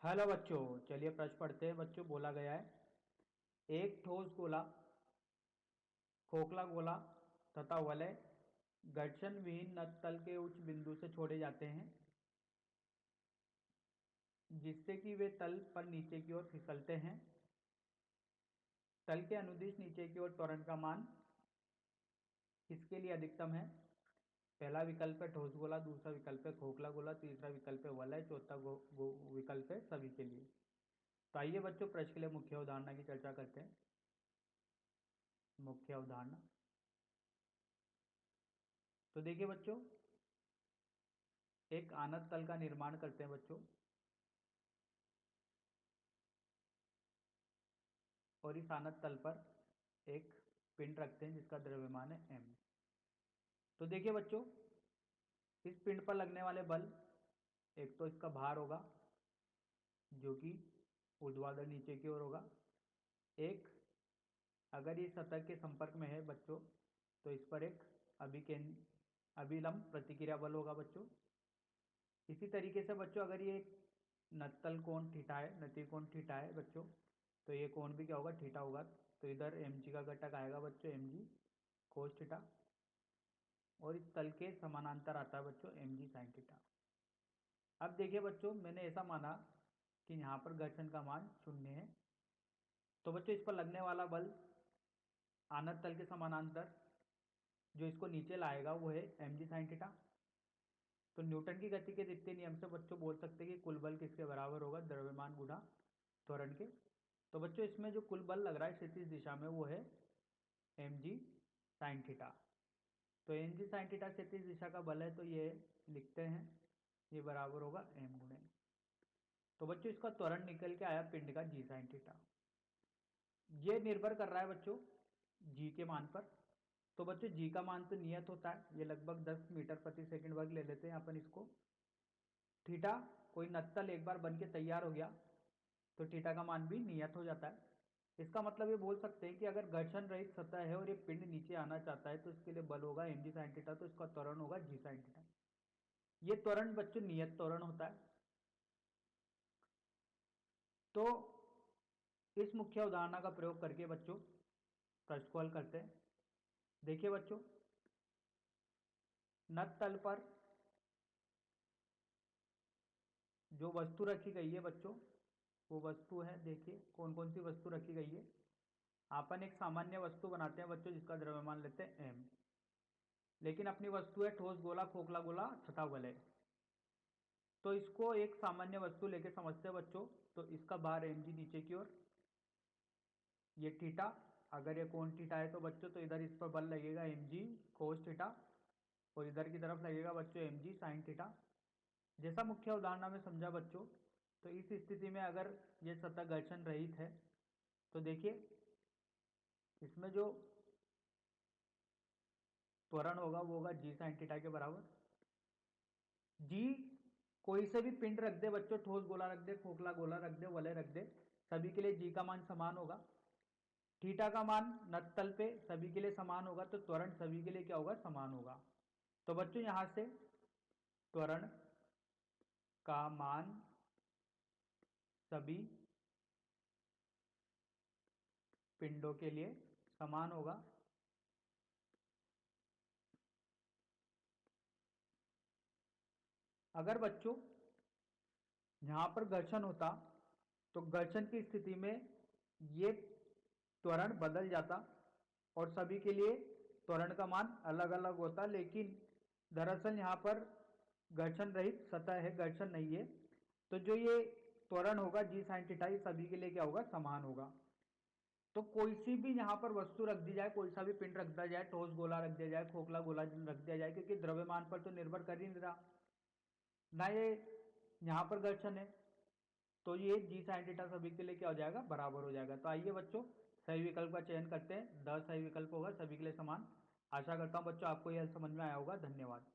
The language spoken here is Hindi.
हेलो बच्चों, चलिए प्रश्न पढ़ते हैं। बच्चों बोला गया है एक ठोस गोला, खोखला गोला तथा वलय घर्षण विहीन नत तल के उच्च बिंदु से छोड़े जाते हैं जिससे कि वे तल पर नीचे की ओर फिसलते हैं। तल के अनुदिश नीचे की ओर त्वरण का मान किसके लिए अधिकतम है? पहला विकल्प है ठोस गोला, दूसरा विकल्प है खोखला गोला, तीसरा विकल्प है वलय, चौथा विकल्प है सभी के लिए। तो आइए बच्चों प्रश्न के लिए मुख्य अवधारणा की चर्चा करते हैं। मुख्य अवधारणा तो देखिए बच्चों, एक आनत तल का निर्माण करते हैं बच्चों, और इस आनत तल पर एक पिंड रखते हैं जिसका द्रव्यमान है m। तो देखिए बच्चों, इस पिंड पर लगने वाले बल, एक तो इसका भार होगा जो कि ऊर्ध्वाधर नीचे की ओर होगा। एक, अगर ये सतह के संपर्क में है बच्चों तो इस पर एक अभिलंब प्रतिक्रिया बल होगा बच्चों। इसी तरीके से बच्चों, अगर ये नत्तल कोण थीटा है, नतीय कोण थीटा है बच्चों, तो ये कोण भी क्या होगा? थीटा होगा। तो इधर mg का घटक आएगा बच्चों, mg कोस थीटा, और इस तल के समानांतर आता है बच्चों mg साइन थीटा। अब देखिए बच्चों, मैंने ऐसा माना कि यहाँ पर घर्षण का मान 0 है, तो बच्चों इस पर लगने वाला बल आनत तल के समानांतर जो इसको नीचे लाएगा वो है mg साइन थीटा। तो न्यूटन की गति के द्वितीय नियम से बच्चों बोल सकते हैं कि कुल बल किसके बराबर होगा? द्रव्यमान गुणा त्वरण के। तो बच्चों इसमें जो कुल बल लग रहा है क्षैतिज दिशा में वो है mg साइन थीटा। तो mg साइन थीटा क्षैतिज दिशा का बल है, तो ये लिखते हैं ये बराबर होगा m गुणे। तो बच्चों इसका त्वरण निकल के आया पिंड का g साइन थीटा। ये निर्भर कर रहा है बच्चों g के मान पर। तो बच्चों g का मान तो नियत होता है, ये लगभग 10 मीटर प्रति सेकंड वर्ग ले लेते हैं अपन इसको। थीटा, कोई नत्तल एक बार बन के तैयार हो गया तो थीटा का मान भी नियत हो जाता है। इसका मतलब ये बोल सकते हैं कि अगर घर्षण रहित सतह है और ये पिंड नीचे आना चाहता है तो इसके लिए बल होगा mg साइन थीटा, तो इसका त्वरण होगा g साइन थीटा। ये त्वरण बच्चों नियत त्वरण होता है। तो इस मुख्य उदाहरण का प्रयोग करके बच्चों प्रश्न को हल करते हैं। देखिए बच्चों, नत तल पर जो वस्तु रखी गई है बच्चों, वो वस्तु है, देखिए कौन कौन सी वस्तु रखी गई है। अपन एक सामान्य वस्तु बनाते हैं बच्चों जिसका द्रव्यमान लेते हैं m, लेकिन अपनी वस्तु है ठोस गोला, खोखला गोला तथा वलय। तो इसको एक सामान्य वस्तु लेके समझते हैं बच्चों। तो इसका भार mg नीचे की ओर, ये थीटा, अगर ये कोण थीटा है तो बच्चों तो इधर इस पर बल लगेगा mg कोस थीटा, और इधर की तरफ लगेगा बच्चों mg साइन थीटा। जैसा मुख्य उदाहरण में समझा बच्चों, तो इस स्थिति में अगर ये सतह घर्षण रहित है तो देखिए इसमें जो त्वरण होगा वो होगा g साइन थीटा के बराबर। g, कोई से भी पिंड रख दे बच्चों, ठोस गोला रख दे, खोखला गोला रख दे, वलय रख दे, सभी के लिए g का मान समान होगा। थीटा का मान नत तल पे सभी के लिए समान होगा, तो त्वरण सभी के लिए क्या होगा? समान होगा। तो बच्चों यहां से त्वरण का मान सभी पिंडों के लिए समान होगा। अगर बच्चों यहां पर घर्षण होता तो घर्षण की स्थिति में ये त्वरण बदल जाता और सभी के लिए त्वरण का मान अलग अलग होता, लेकिन दरअसल यहां पर घर्षण रहित सतह है, घर्षण नहीं है, तो जो ये त्वरण होगा जी साइन थीटा सभी के लिए क्या होगा? समान होगा। तो कोई सी भी यहाँ पर वस्तु रख दी जाए, कोई सा भी पिंड रख दिया जाए, ठोस गोला रख दिया जाए, खोखला गोला रख दिया जाए, क्योंकि द्रव्यमान पर तो निर्भर कर ही नहीं रहा ना, ये यहाँ पर घर्षण है, तो ये जी साइन थीटा सभी के लिए क्या हो जाएगा? बराबर हो जाएगा। तो आइए बच्चों सही विकल्प का चयन करते हैं। 10 सही विकल्प होगा, सभी के लिए समान। आशा करता हूँ बच्चों आपको यह समझ में आया होगा। धन्यवाद।